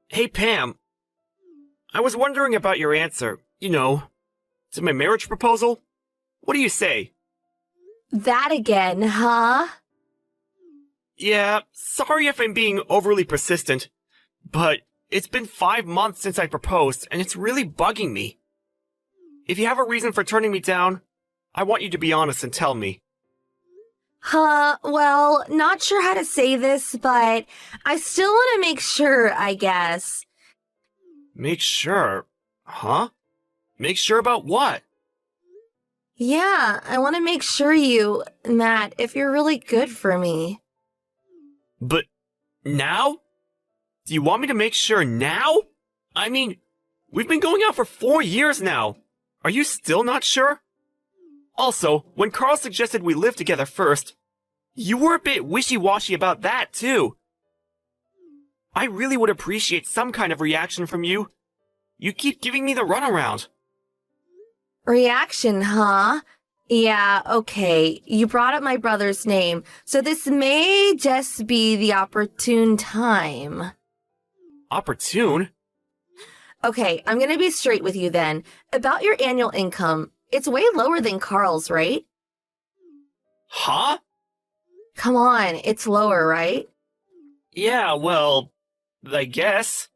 Hey, Pam. I was wondering about your answer, to my marriage proposal. What do you say? That again, huh? Yeah, sorry if I'm being overly persistent, but it's been 5 months since I proposed, and it's really bugging me. If you have a reason for turning me down, I want you to be honest and tell me. Well, not sure how to say this, but I still want to make sure, I guess. Make sure? Huh? Make sure about what? Yeah, I want to make sure Matt, if you're really good for me. But now? Do you want me to make sure now? I mean, we've been going out for 4 years now. Are you still not sure? Also, when Carl suggested we live together first, you were a bit wishy-washy about that, too. I really would appreciate some kind of reaction from you. You keep giving me the runaround. Reaction, huh? Yeah, okay. You brought up my brother's name, so this may just be the opportune time. Opportune? Okay, I'm gonna be straight with you then. About your annual income, it's way lower than Carl's, right? Huh? Come on, it's lower, right? Yeah, well, I guess.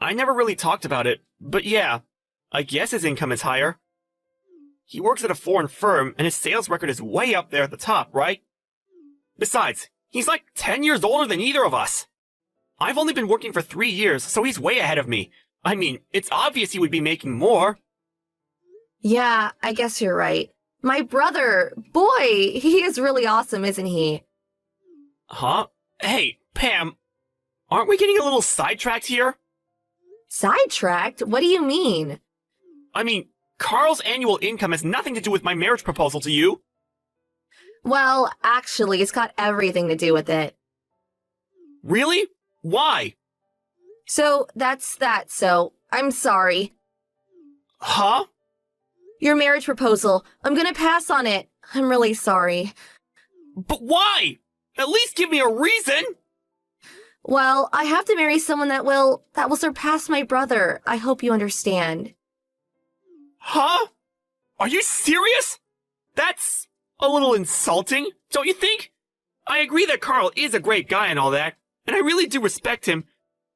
I never really talked about it, but yeah, I guess his income is higher. He works at a foreign firm, and his sales record is way up there at the top, right? Besides, he's like 10 years older than either of us. I've only been working for 3 years, so he's way ahead of me. I mean, it's obvious he would be making more. Yeah, I guess you're right. My brother, boy, he is really awesome, isn't he? Huh? Hey, Pam, aren't we getting a little sidetracked here? Sidetracked? What do you mean? I mean, Carl's annual income has nothing to do with my marriage proposal to you. Well, actually, it's got everything to do with it. Really? Why? So, that's that, so I'm sorry. Huh? Your marriage proposal, I'm gonna pass on it. I'm really sorry. But why? At least give me a reason! Well, I have to marry someone that will surpass my brother. I hope you understand. Huh? Are you serious? That's a little insulting, don't you think? I agree that Carl is a great guy and all that, and I really do respect him,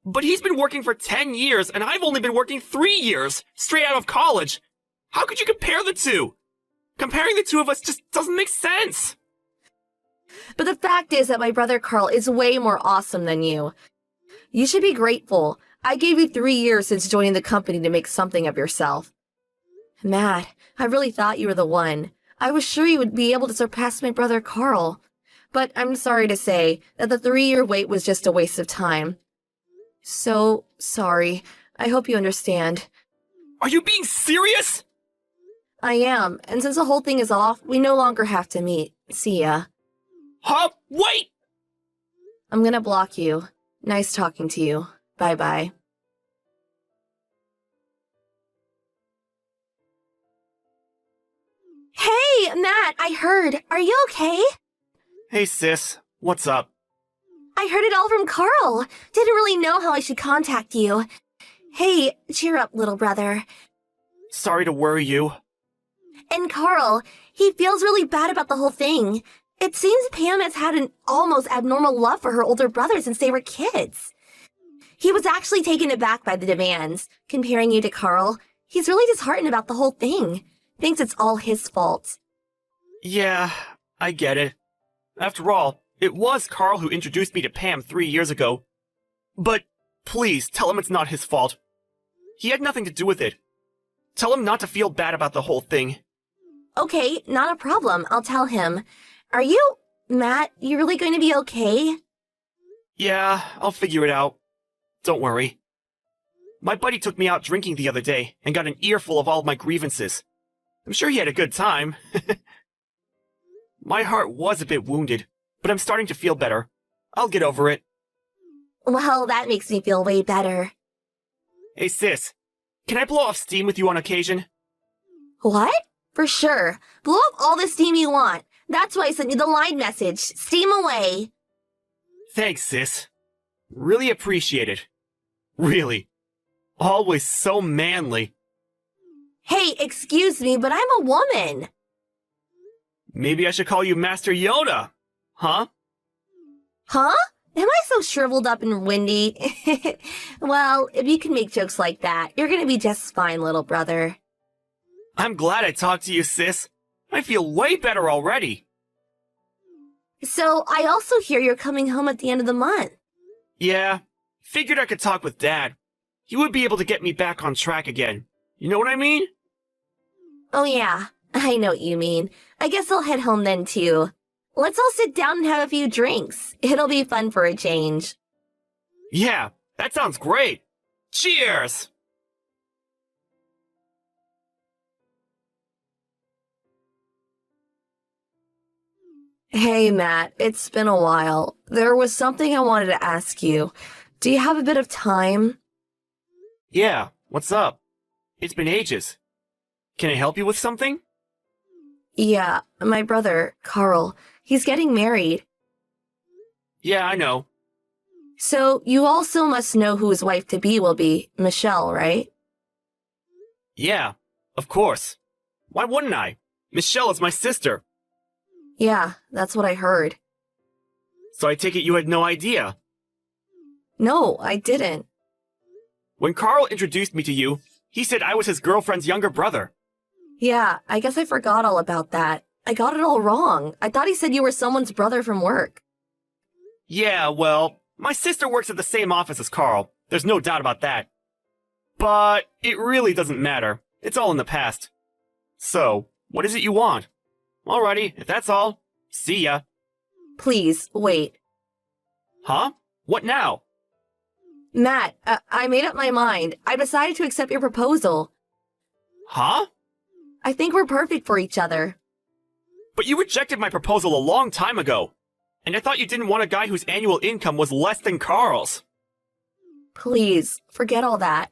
but he's been working for 10 years and I've only been working 3 years, straight out of college. How could you compare the two? Comparing the two of us just doesn't make sense. But the fact is that my brother Carl is way more awesome than you. You should be grateful. I gave you 3 years since joining the company to make something of yourself. Matt, I really thought you were the one. I was sure you would be able to surpass my brother Carl. But I'm sorry to say that the 3-year wait was just a waste of time. So sorry. I hope you understand. Are you being serious? I am, and since the whole thing is off, we no longer have to meet. See ya. Huh? Wait! I'm gonna block you. Nice talking to you. Bye-bye. Hey, Matt, I heard. Are you okay? Hey sis, what's up? I heard it all from Carl. Didn't really know how I should contact you. Hey, cheer up, little brother. Sorry to worry you. And Carl, he feels really bad about the whole thing. It seems Pam has had an almost abnormal love for her older brother since they were kids. He was actually taken aback by the demands, comparing you to Carl. He's really disheartened about the whole thing. Thinks it's all his fault. Yeah, I get it. After all, it was Carl who introduced me to Pam 3 years ago. But please, tell him it's not his fault. He had nothing to do with it. Tell him not to feel bad about the whole thing. Okay, not a problem. I'll tell him. Matt, you really going to be okay? Yeah, I'll figure it out. Don't worry. My buddy took me out drinking the other day and got an earful of all of my grievances. I'm sure he had a good time. My heart was a bit wounded, but I'm starting to feel better. I'll get over it. Well, that makes me feel way better. Hey sis, can I blow off steam with you on occasion? What? For sure. Blow up all the steam you want. That's why I sent you the line message. Steam away. Thanks, sis. Really appreciate it. Really. Always so manly. Hey, excuse me, but I'm a woman. Maybe I should call you Master Yoda. Huh? Huh? Am I so shriveled up and windy? Well, if you can make jokes like that, you're gonna be just fine, little brother. I'm glad I talked to you, sis. I feel way better already. So, I also hear you're coming home at the end of the month. Yeah, figured I could talk with Dad. He would be able to get me back on track again. You know what I mean? Oh yeah, I know what you mean. I guess I'll head home then too. Let's all sit down and have a few drinks. It'll be fun for a change. Yeah, that sounds great. Cheers! Hey Matt, it's been a while. There was something I wanted to ask you. Do you have a bit of time? Yeah, what's up? It's been ages. Can I help you with something? Yeah, my brother, Carl, he's getting married. Yeah, I know. So you also must know who his wife-to-be will be, Michelle, right? Yeah, of course. Why wouldn't I? Michelle is my sister. Yeah, that's what I heard. So I take it you had no idea. No, I didn't. When Carl introduced me to you, he said I was his girlfriend's younger brother. Yeah, I guess I forgot all about that. I got it all wrong. I thought he said you were someone's brother from work. Yeah, well, my sister works at the same office as Carl. There's no doubt about that. But it really doesn't matter. It's all in the past. So, what is it you want? Alrighty, if that's all, see ya. Please, wait. Huh? What now? Matt, I made up my mind. I decided to accept your proposal. Huh? I think we're perfect for each other. But you rejected my proposal a long time ago. And I thought you didn't want a guy whose annual income was less than Carl's. Please, forget all that.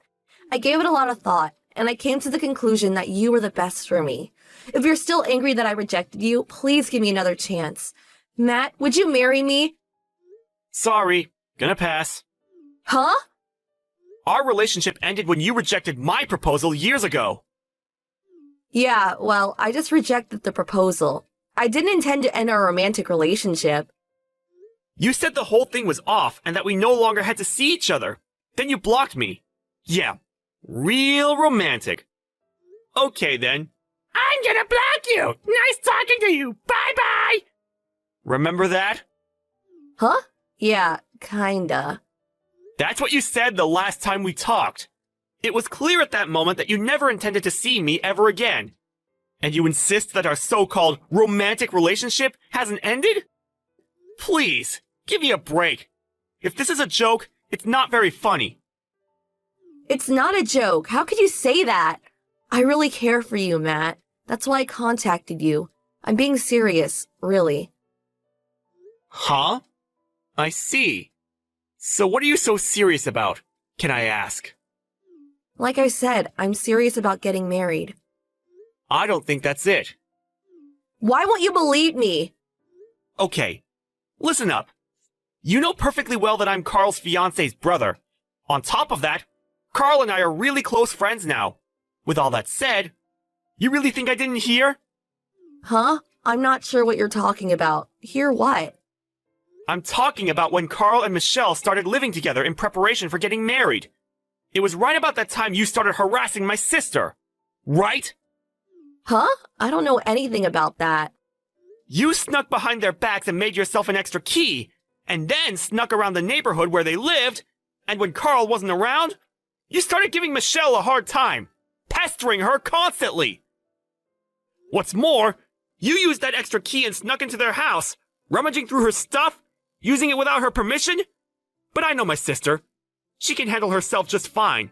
I gave it a lot of thought, and I came to the conclusion that you were the best for me. If you're still angry that I rejected you, please give me another chance. Matt, would you marry me? Sorry, gonna pass. Huh? Our relationship ended when you rejected my proposal years ago. Yeah, well, I just rejected the proposal. I didn't intend to end our romantic relationship. You said the whole thing was off and that we no longer had to see each other. Then you blocked me. Yeah, real romantic. Okay then. I'm gonna block you! Nice talking to you! Bye-bye! Remember that? Huh? Yeah, kinda. That's what you said the last time we talked. It was clear at that moment that you never intended to see me ever again. And you insist that our so-called romantic relationship hasn't ended? Please, give me a break. If this is a joke, it's not very funny. It's not a joke. How could you say that? I really care for you, Matt. That's why I contacted you. I'm being serious, really. Huh? I see. So what are you so serious about, can I ask? Like I said, I'm serious about getting married. I don't think that's it. Why won't you believe me? Okay, listen up. You know perfectly well that I'm Carl's fiance's brother. On top of that, Carl and I are really close friends now. With all that said, you really think I didn't hear? Huh? I'm not sure what you're talking about. Hear what? I'm talking about when Carl and Michelle started living together in preparation for getting married. It was right about that time you started harassing my sister. Right? Huh? I don't know anything about that. You snuck behind their backs and made yourself an extra key, and then snuck around the neighborhood where they lived, and when Carl wasn't around, you started giving Michelle a hard time, pestering her constantly. What's more, you used that extra key and snuck into their house, rummaging through her stuff, using it without her permission? But I know my sister. She can handle herself just fine.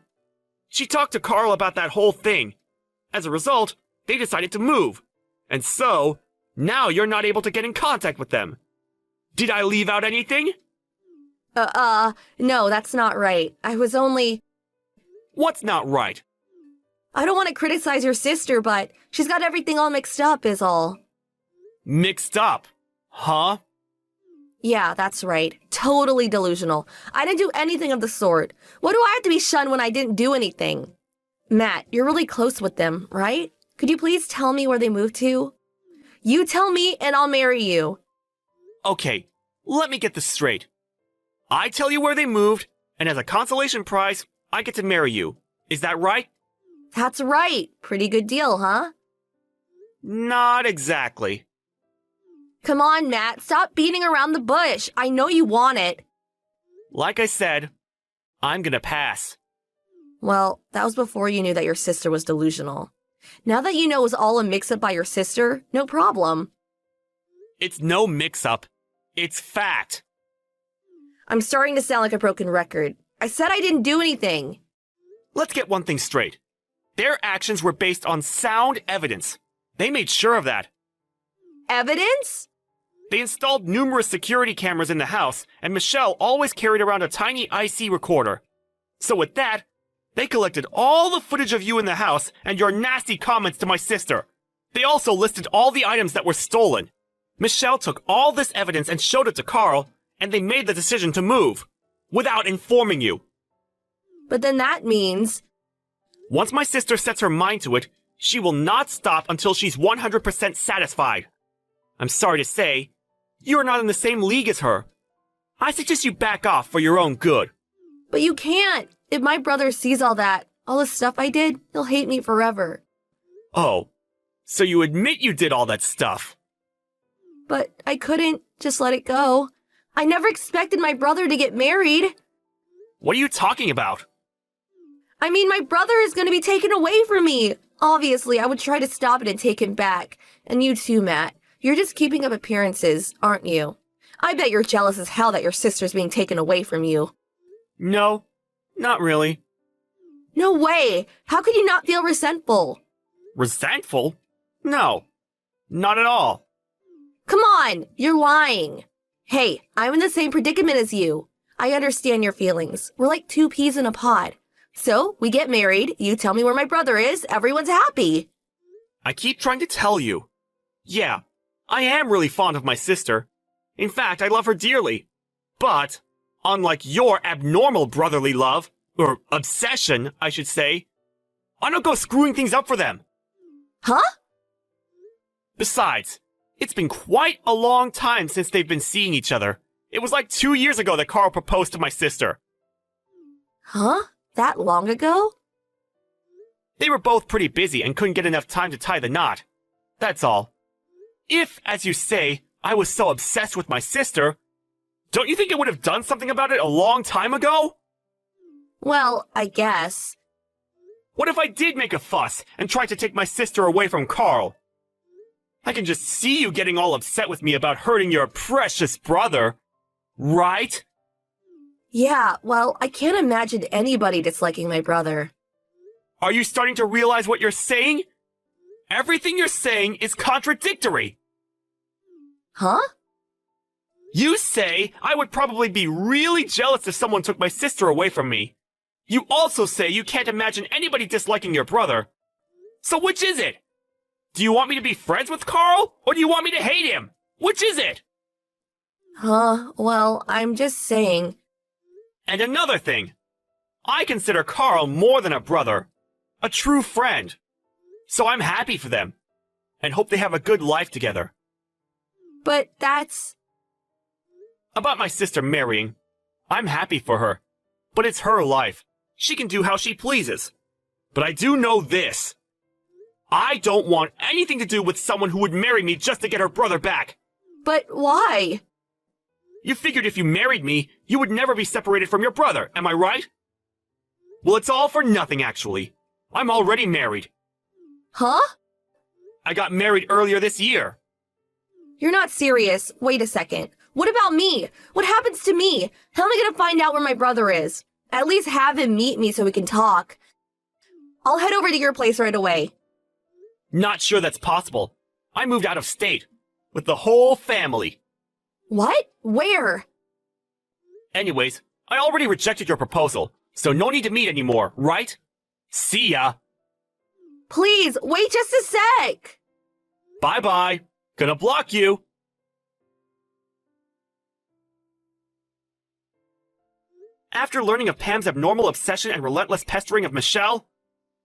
She talked to Carl about that whole thing. As a result, they decided to move. And so, now you're not able to get in contact with them. Did I leave out anything? No, that's not right. I was only... What's not right? I don't want to criticize your sister, but she's got everything all mixed up is all. Mixed up. Huh? Yeah, that's right. Totally delusional. I didn't do anything of the sort. What do I have to be shunned when I didn't do anything? Matt, you're really close with them, right? Could you please tell me where they moved to? You tell me and I'll marry you. Okay, let me get this straight. I tell you where they moved, and as a consolation prize, I get to marry you. Is that right? That's right. Pretty good deal, huh? Not exactly. Come on, Matt. Stop beating around the bush. I know you want it. Like I said, I'm gonna pass. Well, that was before you knew that your sister was delusional. Now that you know it was all a mix-up by your sister, no problem. It's no mix-up. It's fact. I'm starting to sound like a broken record. I said I didn't do anything. Let's get one thing straight. Their actions were based on sound evidence. They made sure of that. Evidence? They installed numerous security cameras in the house, and Michelle always carried around a tiny IC recorder. So with that, they collected all the footage of you in the house and your nasty comments to my sister. They also listed all the items that were stolen. Michelle took all this evidence and showed it to Carl, and they made the decision to move, without informing you. But then that means... Once my sister sets her mind to it, she will not stop until she's 100% satisfied. I'm sorry to say, you're not in the same league as her. I suggest you back off for your own good. But you can't. If my brother sees all that, all the stuff I did, he'll hate me forever. Oh, so you admit you did all that stuff? But I couldn't just let it go. I never expected my brother to get married. What are you talking about? I mean, my brother is going to be taken away from me. Obviously, I would try to stop it and take him back. And you too, Matt. You're just keeping up appearances, aren't you? I bet you're jealous as hell that your sister's being taken away from you. No, not really. No way! How could you not feel resentful? Resentful? No, not at all. Come on, you're lying. Hey, I'm in the same predicament as you. I understand your feelings. We're like two peas in a pod. So, we get married, you tell me where my brother is, everyone's happy. I keep trying to tell you. Yeah, I am really fond of my sister. In fact, I love her dearly. But, unlike your abnormal brotherly love, or obsession, I should say, I don't go screwing things up for them. Huh? Besides, it's been quite a long time since they've been seeing each other. It was like 2 years ago that Carl proposed to my sister. Huh? That long ago? They were both pretty busy and couldn't get enough time to tie the knot. That's all. If, as you say, I was so obsessed with my sister, don't you think I would have done something about it a long time ago? Well, I guess. What if I did make a fuss and tried to take my sister away from Carl? I can just see you getting all upset with me about hurting your precious brother. Right? Yeah, well, I can't imagine anybody disliking my brother. Are you starting to realize what you're saying? Everything you're saying is contradictory. Huh? You say I would probably be really jealous if someone took my sister away from me. You also say you can't imagine anybody disliking your brother. So which is it? Do you want me to be friends with Carl, or do you want me to hate him? Which is it? Huh, well, I'm just saying. And another thing. I consider Carl more than a brother. A true friend. So I'm happy for them. And hope they have a good life together. But that's... About my sister marrying. I'm happy for her. But it's her life. She can do how she pleases. But I do know this. I don't want anything to do with someone who would marry me just to get her brother back. But why? You figured if you married me, you would never be separated from your brother, am I right? Well, it's all for nothing, actually. I'm already married. Huh? I got married earlier this year. You're not serious. Wait a second. What about me? What happens to me? How am I gonna find out where my brother is? At least have him meet me so we can talk. I'll head over to your place right away. Not sure that's possible. I moved out of state. With the whole family. What? Where? Anyways, I already rejected your proposal, so no need to meet anymore, right? See ya! Please, wait just a sec! Bye-bye. Gonna block you. After learning of Pam's abnormal obsession and relentless pestering of Michelle,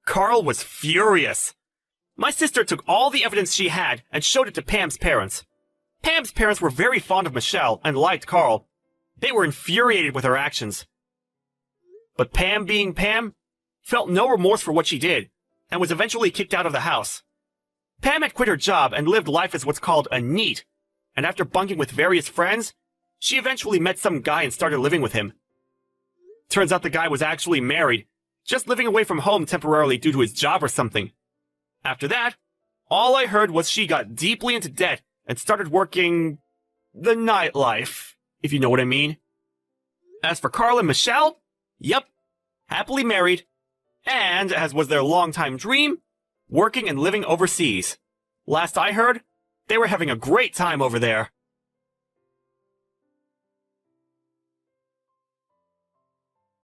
Carl was furious. My sister took all the evidence she had and showed it to Pam's parents. Pam's parents were very fond of Michelle and liked Carl. They were infuriated with her actions. But Pam, being Pam, felt no remorse for what she did and was eventually kicked out of the house. Pam had quit her job and lived life as what's called a NEET, and after bunking with various friends, she eventually met some guy and started living with him. Turns out the guy was actually married, just living away from home temporarily due to his job or something. After that, all I heard was she got deeply into debt and started working the nightlife, if you know what I mean. As for Carl and Michelle, yep, happily married, and, as was their longtime dream, working and living overseas. Last I heard, they were having a great time over there.